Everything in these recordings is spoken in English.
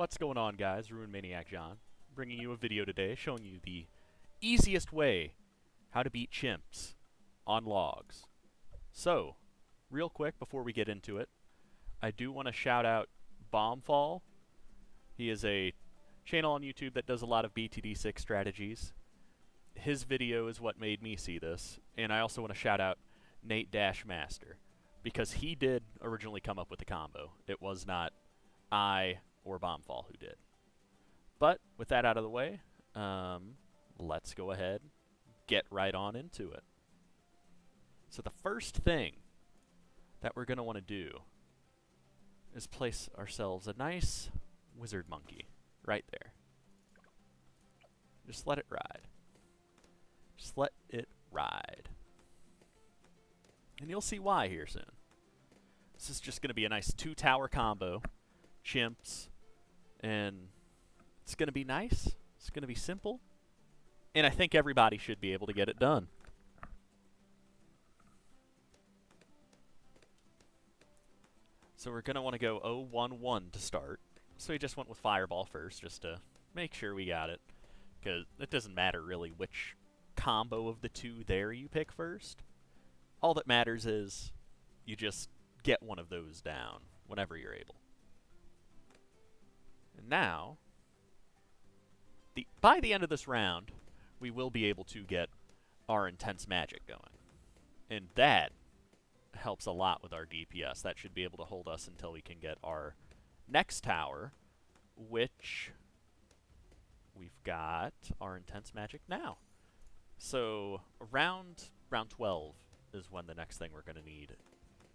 What's going on, guys? Maniac John, bringing you a video today showing you the easiest way how to beat chimps on logs. So, real quick before we get into it, I do want to shout out Baumfall. He is a channel on YouTube that does a lot of BTD6 strategies. His video is what made me see this, and I also want to shout out Natedaishmaster, because he did originally come up with the combo. It was not I or Baumfall who did. But with that out of the way, let's go ahead, get right on into it. So the first thing that we're going to want to do is place ourselves a nice wizard monkey right there. Just let it ride. Just let it ride. And you'll see why here soon. This is just going to be a nice 2-tower combo. Chimps. And it's going to be nice. It's going to be simple. And I think everybody should be able to get it done. So we're going to want to go 0-1-1 to start. So we just went with Fireball first, just to make sure we got it. Because it doesn't matter really which combo of the two there you pick first. All that matters is you just get one of those down whenever you're able. And now, by the end of this round, we will be able to get our intense magic going. And that helps a lot with our DPS. That should be able to hold us until we can get our next tower, which we've got our intense magic now. So around round 12 is when the next thing we're going to need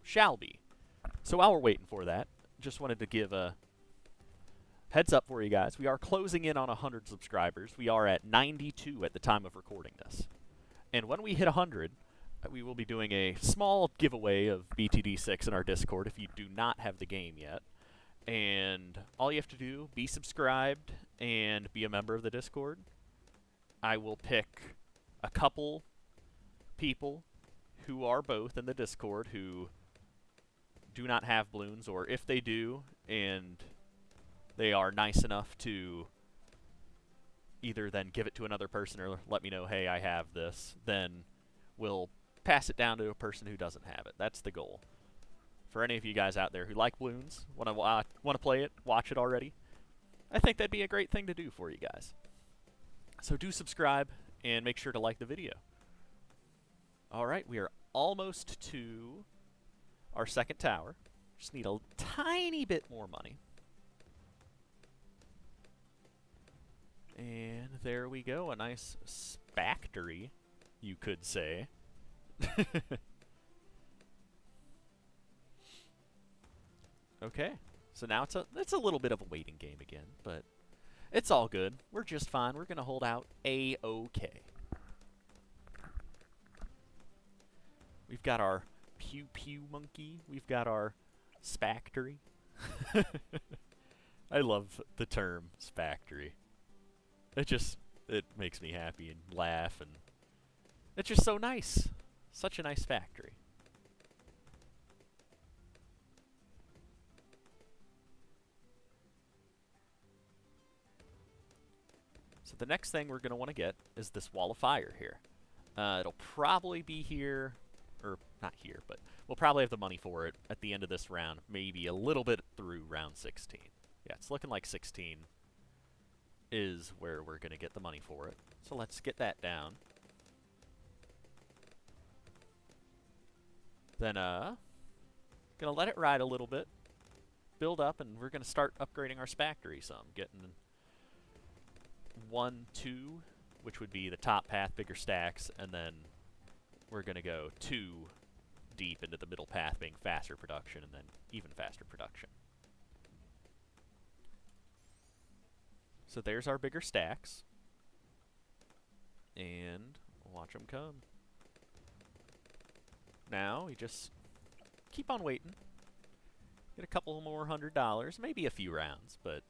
shall be. So while we're waiting for that, just wanted to give a heads up for you guys. We are closing in on 100 subscribers. We are at 92 at the time of recording this. And when we hit 100, we will be doing a small giveaway of BTD6 in our Discord if you do not have the game yet. And all you have to do, be subscribed and be a member of the Discord. I will pick a couple people who are both in the Discord who do not have Bloons, or if they do and they are nice enough to either then give it to another person or let me know, hey, I have this, then we'll pass it down to a person who doesn't have it. That's the goal. For any of you guys out there who like Bloons, want to play it, watch it already, I think that'd be a great thing to do for you guys. So do subscribe and make sure to like the video. Alright, we are almost to our second tower. Just need a tiny bit more money. And there we go, a nice spactory, you could say. Okay, so now it's a little bit of a waiting game again, but it's all good. We're just fine. We're going to hold out A-OK. We've got our Pew Pew Monkey. We've got our spactory. I love the term spactory. It makes me happy and laugh, and it's just so nice. Such a nice factory. So the next thing we're going to want to get is this wall of fire here. It'll probably be here, or not here, but we'll probably have the money for it at the end of this round, maybe a little bit through round 16. Yeah, it's looking like 16 is where we're going to get the money for it. So let's get that down. Then, gonna let it ride a little bit, build up, and we're gonna start upgrading our spactory some, getting 1, 2, which would be the top path, bigger stacks, and then we're gonna go 2 deep into the middle path, being faster production, and then even faster production. So there's our bigger stacks, and watch them come. Now, we just keep on waiting. Get a couple more $100, maybe a few rounds, but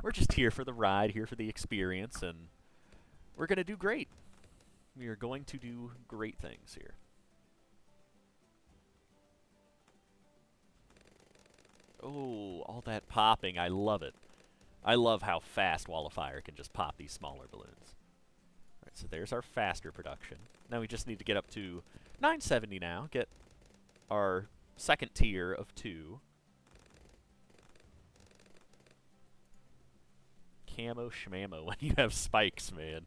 we're just here for the ride, here for the experience, and we're going to do great. We are going to do great things here. Oh, all that popping. I love it. I love how fast Wall of Fire can just pop these smaller balloons. Alright, so there's our faster production. Now we just need to get up to 970 now, get our second tier of 2. Camo schmamo when you have spikes, man.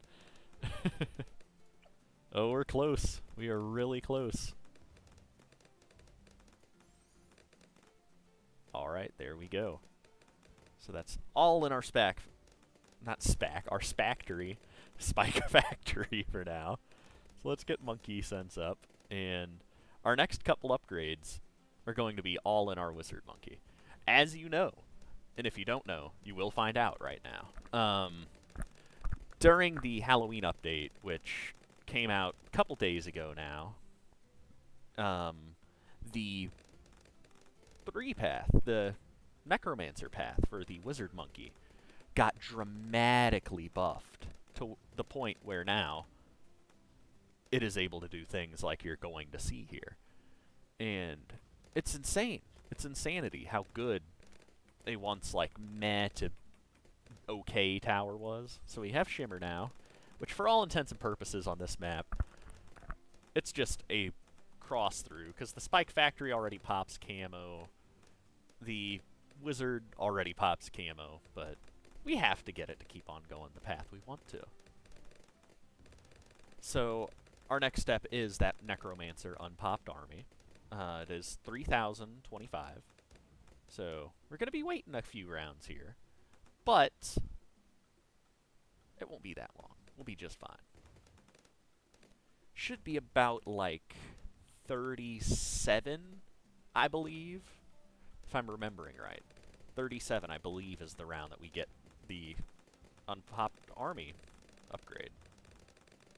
Oh, we're close. We are really close. Alright, there we go. So that's all in our our spactory, spike factory for now. So let's get monkey sense up, and our next couple upgrades are going to be all in our wizard monkey. As you know, and if you don't know, you will find out right now. During the Halloween update, which came out a couple days ago now, the 3-path, the Necromancer path for the Wizard Monkey, got dramatically buffed to the point where now it is able to do things like you're going to see here. And it's insane. It's insanity how good a once, like, meh to okay tower was. So we have Shimmer now, which for all intents and purposes on this map, it's just a cross-through, because the Spike Factory already pops camo, the Wizard already pops camo, but we have to get it to keep on going the path we want to. So our next step is that Necromancer unpopped army. It is 3,025. So we're going to be waiting a few rounds here. But it won't be that long. We'll be just fine. Should be about, like, 37, I believe. If I'm remembering right. 37, I believe, is the round that we get the unpopped army upgrade.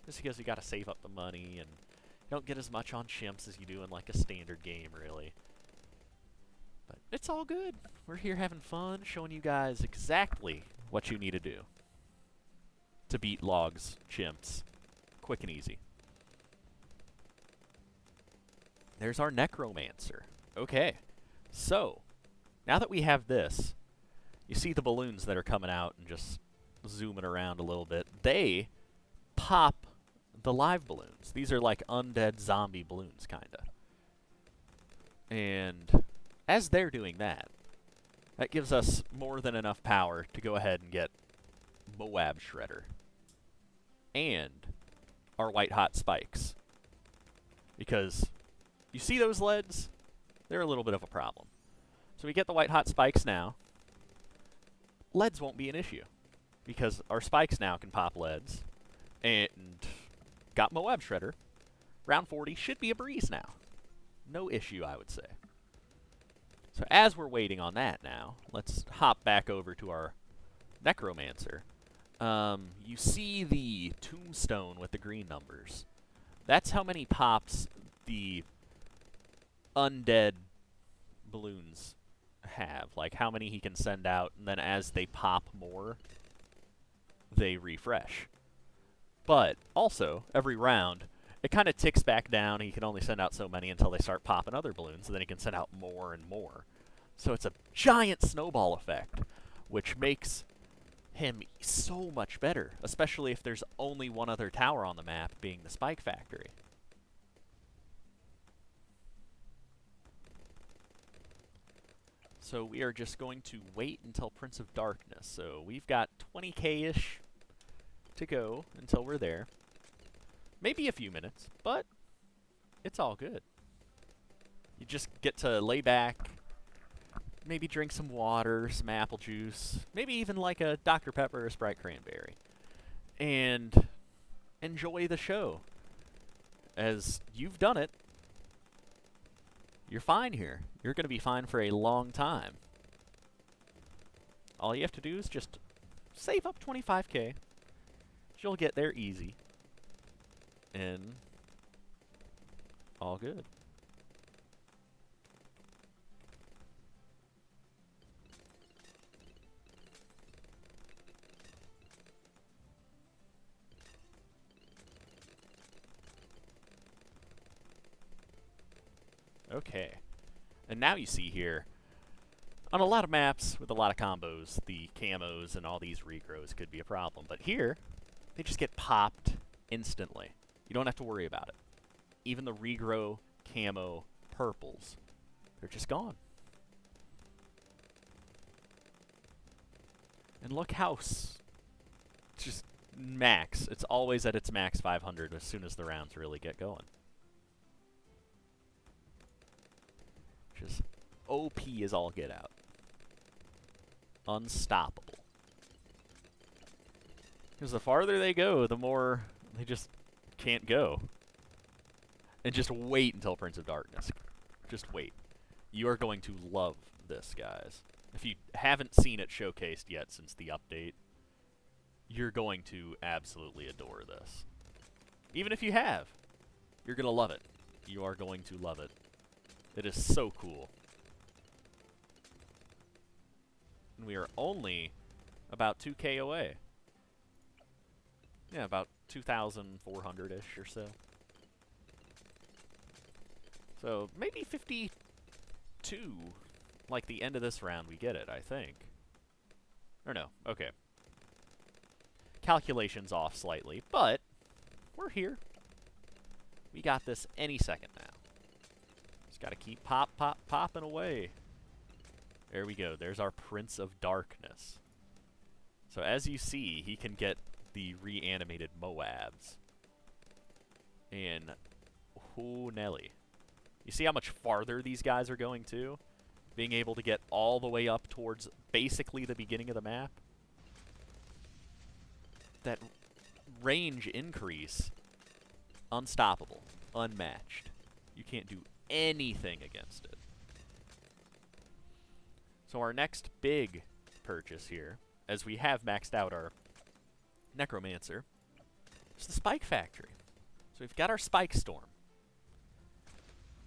Just because you gotta save up the money, and you don't get as much on chimps as you do in, like, a standard game, really. But it's all good. We're here having fun, showing you guys exactly what you need to do to beat logs, chimps, quick and easy. There's our Necromancer. Okay, so now that we have this, you see the balloons that are coming out and just zooming around a little bit. They pop the live balloons. These are like undead zombie balloons, kinda. And as they're doing that, that gives us more than enough power to go ahead and get Moab Shredder and our white hot spikes. Because you see those leads? They're a little bit of a problem. So we get the white hot spikes now. Leads won't be an issue, because our spikes now can pop leads, and got Moab Shredder. Round 40 should be a breeze now. No issue, I would say. So as we're waiting on that now, let's hop back over to our Necromancer. You see the tombstone with the green numbers. That's how many pops the undead balloons have. Like, how many he can send out, and then as they pop more, they refresh. But also, every round, it kind of ticks back down. He can only send out so many until they start popping other balloons, and then he can send out more and more. So it's a giant snowball effect, which makes him so much better, especially if there's only one other tower on the map, being the Spike Factory. So we are just going to wait until Prince of Darkness. So we've got 20k-ish to go until we're there. Maybe a few minutes, but it's all good. You just get to lay back, maybe drink some water, some apple juice, maybe even like a Dr. Pepper or a Sprite Cranberry, and enjoy the show. As you've done it, you're fine here. You're going to be fine for a long time. All you have to do is just save up 25k. You'll get there easy. And all good. Okay. And now you see here, On a lot of maps with a lot of combos, the camos and all these regrows could be a problem. But here, they just get popped instantly. You don't have to worry about it. Even the regrow camo purples, they're just gone. And look how just max. It's always at its max 500 as soon as the rounds really get going. Just OP is all get out. Unstoppable. Because the farther they go, the more they just can't go. And just wait until Prince of Darkness. Just wait. You are going to love this, guys. If you haven't seen it showcased yet since the update, you're going to absolutely adore this. Even if you have, you're going to love it. You are going to love it. It is so cool. And we are only about 2K away. Yeah, about 2,400-ish or so. So maybe 52, like the end of this round, we get it, I think. Or no, okay. Calculations off slightly, but we're here. We got this any second now. Just gotta keep popping away. There we go. There's our Prince of Darkness. So as you see, he can get the reanimated Moabs. And oh Nelly. You see how much farther these guys are going to? Being able to get all the way up towards basically the beginning of the map. That range increase, unstoppable, unmatched. You can't do anything against it. So our next big purchase here, as we have maxed out our Necromancer, is the Spike Factory. So we've got our Spike Storm.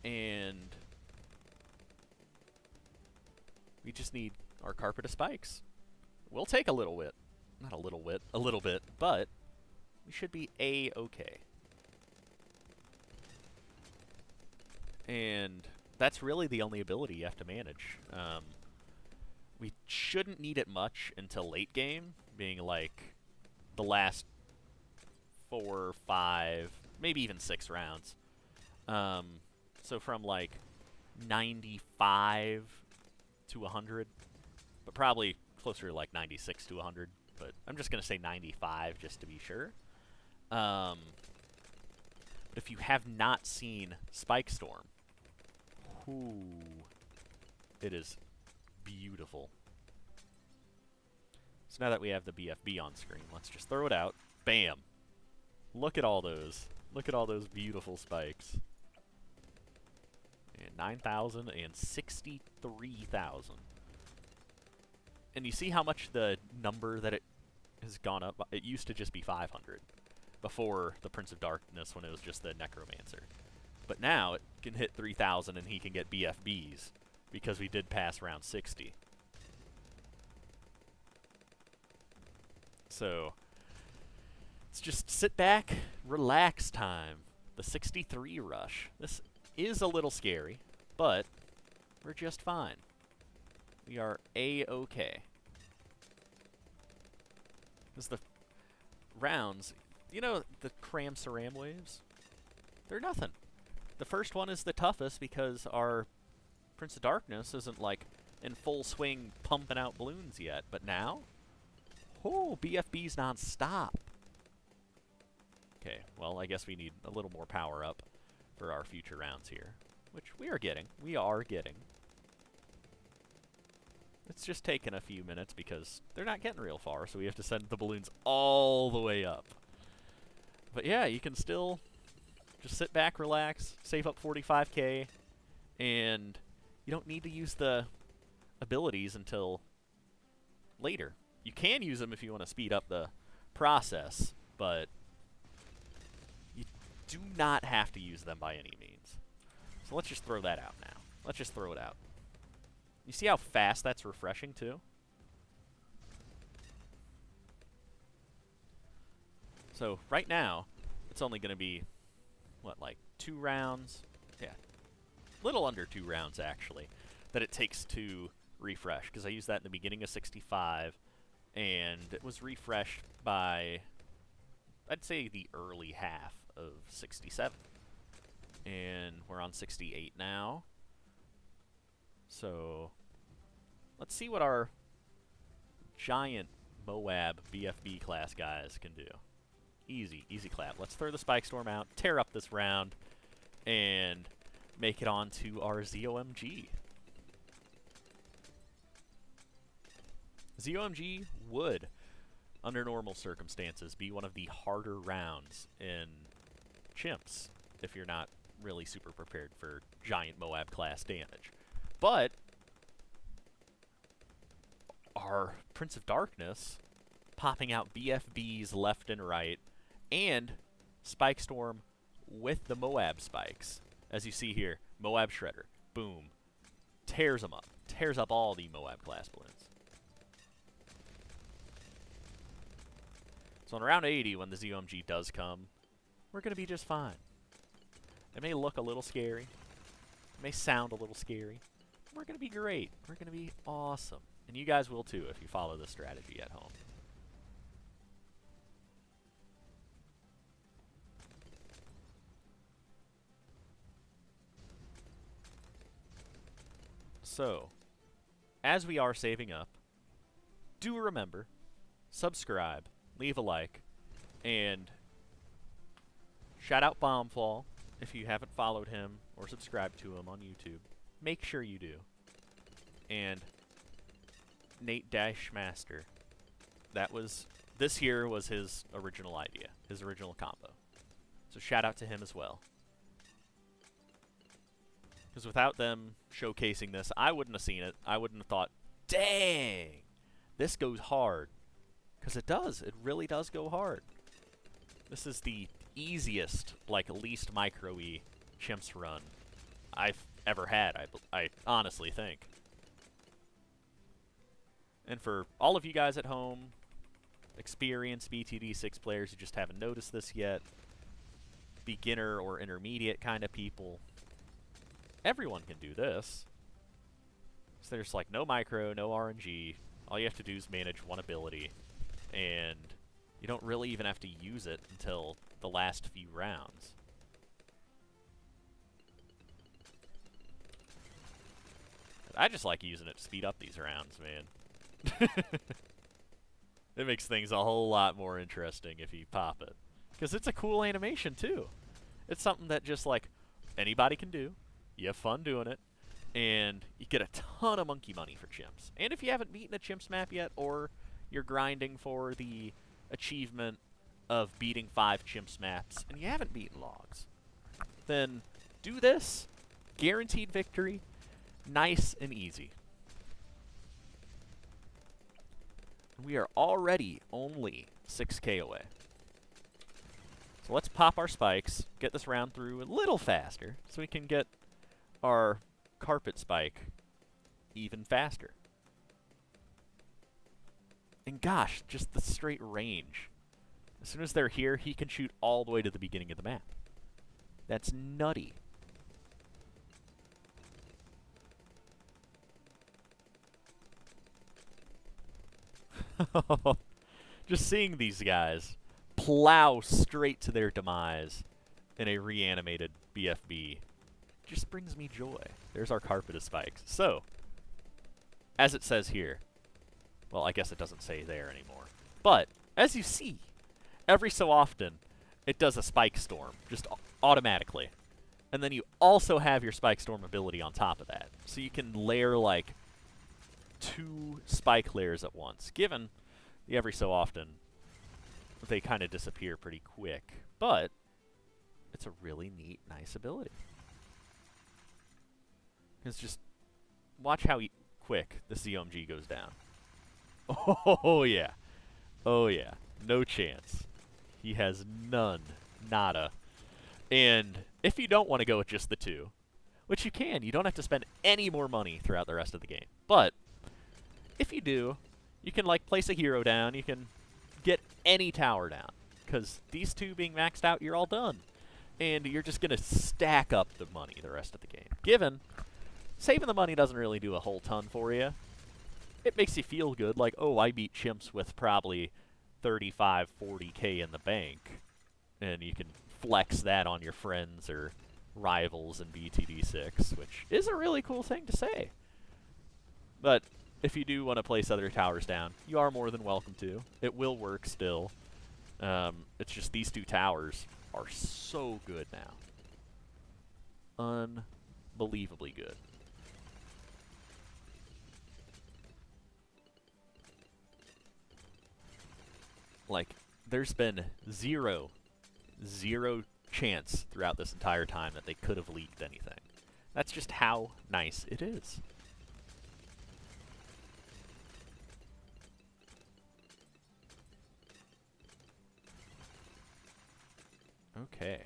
And we just need our Carpet of Spikes. We'll take a little bit. Not a little bit, a little bit, but we should be A-okay. And that's really the only ability you have to manage. We shouldn't need it much until late game, being like the last 4, 5, maybe even 6 rounds. So from like 95 to 100, but probably closer to like 96 to 100. But I'm just going to say 95 just to be sure. But if you have not seen Spike Storm, it is beautiful. So now that we have the BFB on screen, let's just throw it out. Bam! Look at all those. Look at all those beautiful spikes. And 9,000 and 63,000. And you see how much the number that it has gone up? It used to just be 500 before the Prince of Darkness when it was just the Necromancer. But now it can hit 3,000 and he can get BFBs because we did pass round 60. So it's just sit back, relax time. The 63 rush. This is a little scary, but we're just fine. We are A-okay. Because the rounds, you know, the Cram Saram waves? They're nothing. The first one is the toughest because our Prince of Darkness isn't, like, in full swing pumping out Bloons yet. But now, BFBs non-stop. Okay, well, I guess we need a little more power up for our future rounds here. Which we are getting. We are getting. It's just taken a few minutes because they're not getting real far, so we have to send the balloons all the way up. But yeah, you can still just sit back, relax, save up 45k, and you don't need to use the abilities until later. You can use them if you want to speed up the process, but you do not have to use them by any means. So let's just throw that out now. Let's just throw it out. You see how fast that's refreshing, too? So, right now, it's only going to be, what, like 2 rounds? Yeah. Little under 2 rounds, actually, that it takes to refresh, because I used that in the beginning of 65, and it was refreshed by, I'd say, the early half of 67. And we're on 68 now. So let's see what our giant Moab BFB class guys can do. Easy, easy clap. Let's throw the Spike Storm out, tear up this round, and make it onto our ZOMG. ZOMG would, under normal circumstances, be one of the harder rounds in Chimps if you're not really super prepared for giant Moab class damage. But our Prince of Darkness popping out BFBs left and right, and Spike Storm with the Moab spikes. As you see here, Moab Shredder, boom, tears them up. Tears up all the Moab class balloons. So in round 80, when the ZOMG does come, we're going to be just fine. It may look a little scary. It may sound a little scary. We're going to be great. We're going to be awesome. And you guys will too if you follow this strategy at home. So, as we are saving up, do remember, subscribe, leave a like, and shout out Baumfall if you haven't followed him or subscribed to him on YouTube. Make sure you do. And Natedaishmaster. This here was his original idea, his original combo. So shout out to him as well. Because without them showcasing this, I wouldn't have seen it. I wouldn't have thought, dang, this goes hard. Because it does. It really does go hard. This is the easiest, like, least micro-y Chimps run I've ever had, I honestly think. And for all of you guys at home, experienced BTD6 players who just haven't noticed this yet, beginner or intermediate kind of people, everyone can do this. So there's like no micro, no RNG. All you have to do is manage one ability, and you don't really even have to use it until the last few rounds. I just like using it to speed up these rounds, man. It makes things a whole lot more interesting if you pop it. Because it's a cool animation, too. It's something that just, like, anybody can do. You have fun doing it. And you get a ton of monkey money for Chimps. And if you haven't beaten a Chimps map yet, or you're grinding for the achievement of beating 5 Chimps maps, and you haven't beaten logs, then do this. Guaranteed victory. Nice and easy. We are already only 6k away. So let's pop our spikes, get this round through a little faster, so we can get our carpet spike even faster. And gosh, just the straight range. As soon as they're here, he can shoot all the way to the beginning of the map. That's nutty. Just seeing these guys plow straight to their demise in a reanimated BFB just brings me joy. There's our carpet of spikes. So, as it says here, well, I guess it doesn't say there anymore, but as you see, every so often, it does a spike storm, just automatically. And then you also have your spike storm ability on top of that. So you can layer, like, 2 spike layers at once, given the every so often they kind of disappear pretty quick. But it's a really neat, nice ability. It's just, watch how quick the ZOMG goes down. Oh, yeah. Oh, yeah. No chance. He has none. Nada. And if you don't want to go with just the 2, which you can, you don't have to spend any more money throughout the rest of the game. But if you do, you can, like, place a hero down. You can get any tower down. Because these 2 being maxed out, you're all done. And you're just going to stack up the money the rest of the game. Given, saving the money doesn't really do a whole ton for you. it makes you feel good, like, oh, I beat chimps with probably 35, 40K in the bank, and you can flex that on your friends or rivals in BTD6, which is a really cool thing to say. But if you do want to place other towers down, you are more than welcome to. It will work still. It's just these two towers are so good now. Unbelievably good. Like, there's been zero chance throughout this entire time that they could have leaked anything. That's just how nice it is. Okay.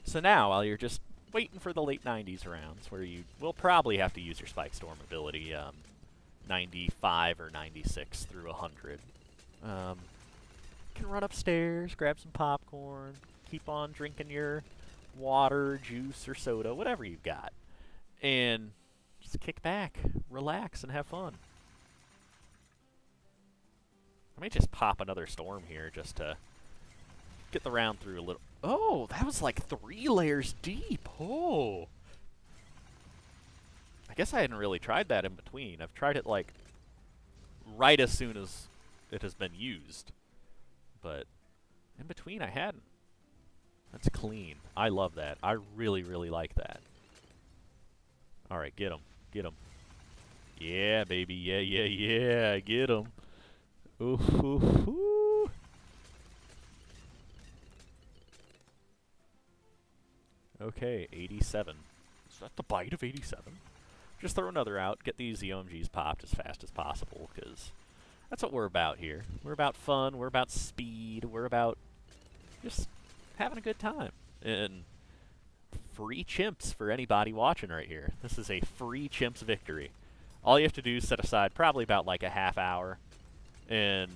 So now, while you're just waiting for the late 90s rounds, where you will probably have to use your Spike Storm ability, 95 or 96 through 100. You can run upstairs, grab some popcorn, keep on drinking your water, juice, or soda, whatever you've got, and just kick back, relax, and have fun. I may just pop another storm here just to get the round through a little. Oh, that was like 3 layers deep. Oh. I guess I hadn't really tried that in between. I've tried it like right as soon as it has been used. But in between I hadn't. That's clean. I love that. I really, really like that. Alright, get him. Get him. Yeah, baby. Yeah, yeah, yeah. Get him. Ooh, ooh, ooh. Okay, 87. Is that the bite of 87? Just throw another out, get these OMGs popped as fast as possible, because that's what we're about here. We're about fun, we're about speed, we're about just having a good time. And free chimps for anybody watching right here. This is a free chimps victory. All you have to do is set aside probably about like a half hour, and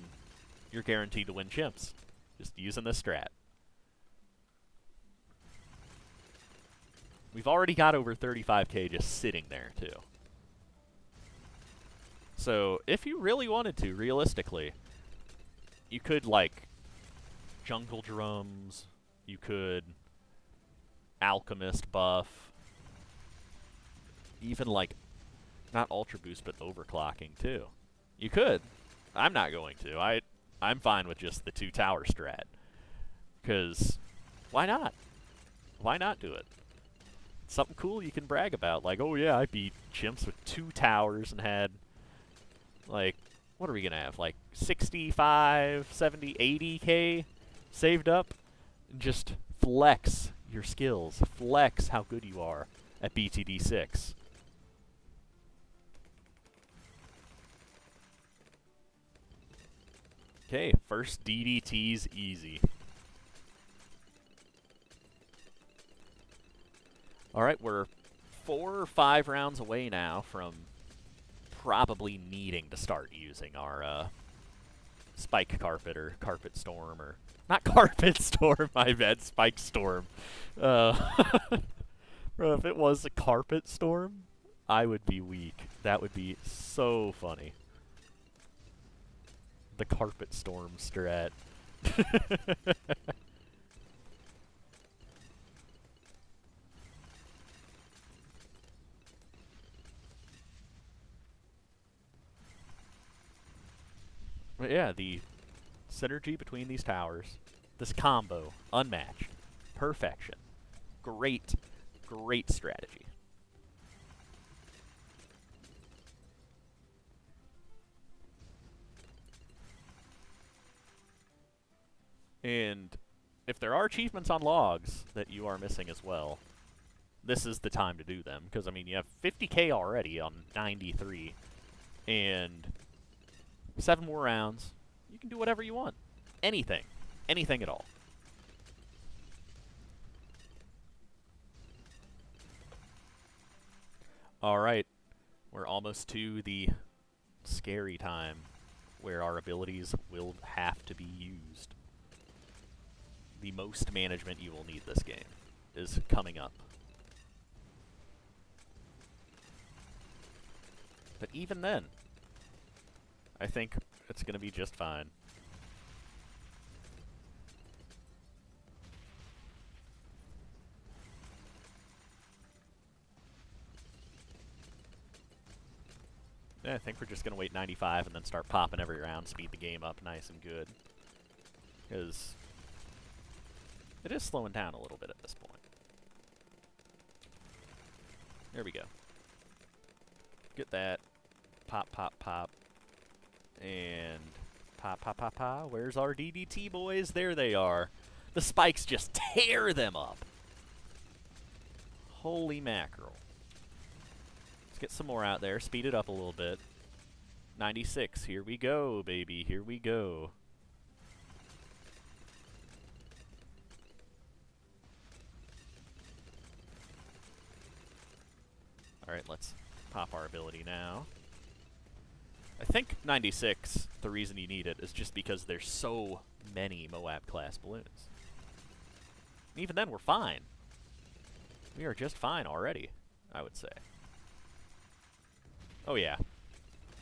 you're guaranteed to win chimps. Just using this strat. We've already got over 35K just sitting there, too. So, if you really wanted to, realistically, you could, like, jungle drums, you could alchemist buff, even, like, not ultra boost, but overclocking, too. You could. I'm not going to. I'm fine with just the 2 tower strat. Because, why not? Why not do it? Something cool you can brag about. Like, oh yeah, I beat chimps with 2 towers and had, like, what are we going to have? Like, 65, 70, 80K saved up? Just flex your skills. Flex how good you are at BTD6. Okay, first DDT's easy. Alright, we're 4 or 5 rounds away now from probably needing to start using our Spike Carpet or Carpet Storm, or not Carpet Storm, my bad, Spike Storm. Bro, if it was a Carpet Storm, I would be weak. That would be so funny. The Carpet Storm strat. But yeah, the synergy between these towers, this combo, unmatched, perfection, great, great strategy. And if there are achievements on logs that you are missing as well, this is the time to do them. Because, I mean, you have 50K already on 93, and 7 more rounds. You can do whatever you want. Anything. Anything at all. Alright. We're almost to the scary time where our abilities will have to be used. The most management you will need this game is coming up. But even then, I think it's going to be just fine. Yeah, I think we're just going to wait 95 and then start popping every round, speed the game up nice and good. Because it is slowing down a little bit at this point. There we go. Get that. Pop, pop, pop. And pop, pop, pop, pop. Where's our DDT boys? There they are. The spikes just tear them up. Holy mackerel. Let's get some more out there. Speed it up a little bit. 96. Here we go, baby. Here we go. Alright, let's pop our ability now. I think 96, the reason you need it is just because there's so many Moab-class balloons. Even then, we're fine. We are just fine already, I would say. Oh yeah.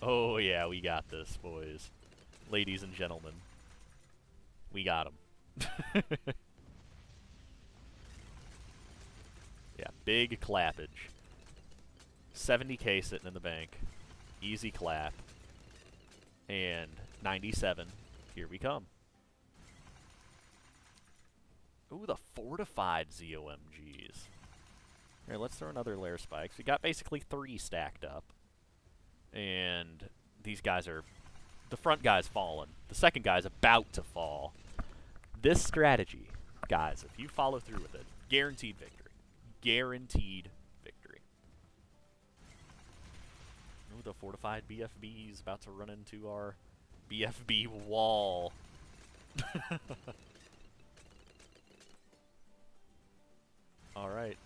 Oh yeah, we got this, boys. Ladies and gentlemen. We got them. Yeah, big clappage. 70K sitting in the bank. Easy clap. And 97. Here we come. Ooh, the fortified ZOMGs. Here, let's throw another layer of spikes. We got basically 3 stacked up. And these guys are... The front guy's fallen. The second guy's about to fall. This strategy, guys, if you follow through with it, guaranteed victory. Guaranteed victory. Ooh, the fortified BFB is about to run into our BFB wall. Alright.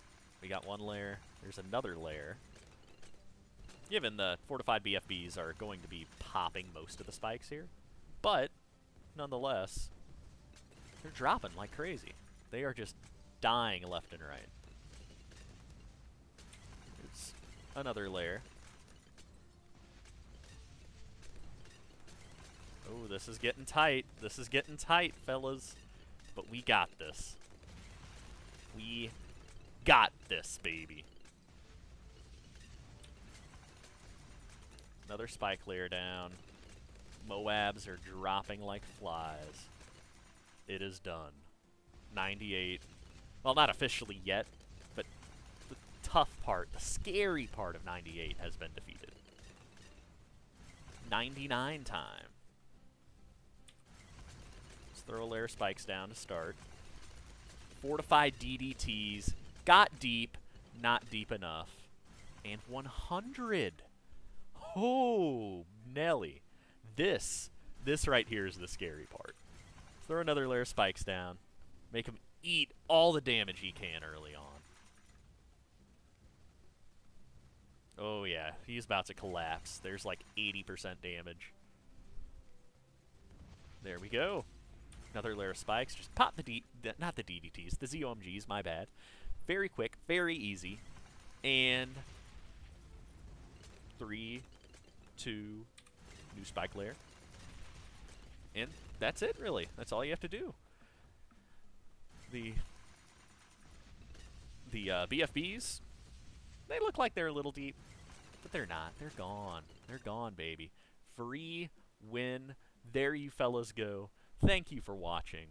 We got one layer. There's another layer. Given the fortified BFBs are going to be popping most of the spikes here. But, nonetheless, they're dropping like crazy. They are just dying left and right. There's another layer. Oh, this is getting tight. This is getting tight, fellas. But we got this. We got this, baby. Another spike layer down. Moabs are dropping like flies. It is done. 98. Well, not officially yet, but the tough part, the scary part of 98 has been defeated. 99 time. Let's throw a layer of spikes down to start. Fortified DDTs. Got deep, not deep enough. And 100. Oh, Nelly. This right here is the scary part. Throw another layer of spikes down. Make him eat all the damage he can early on. Oh yeah, he's about to collapse. There's like 80% damage. There we go. Another layer of spikes. Just pop the not the DDTs, the ZOMGs, my bad. Very quick, very easy. And 3, 2, new spike layer. And that's it, really. That's all you have to do. The BFBs, they look like they're a little deep, but they're not. They're gone. They're gone, baby. Free win. There you fellas go. Thank you for watching.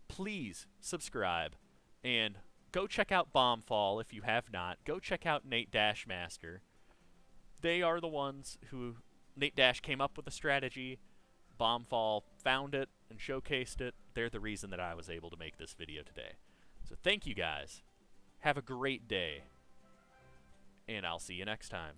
Please subscribe and go check out Baumfall if you have not. Go check out Natedaishmaster. They are the ones who Nate Dash came up with the strategy. Baumfall found it and showcased it. They're the reason that I was able to make this video today. So thank you guys. Have a great day. And I'll see you next time.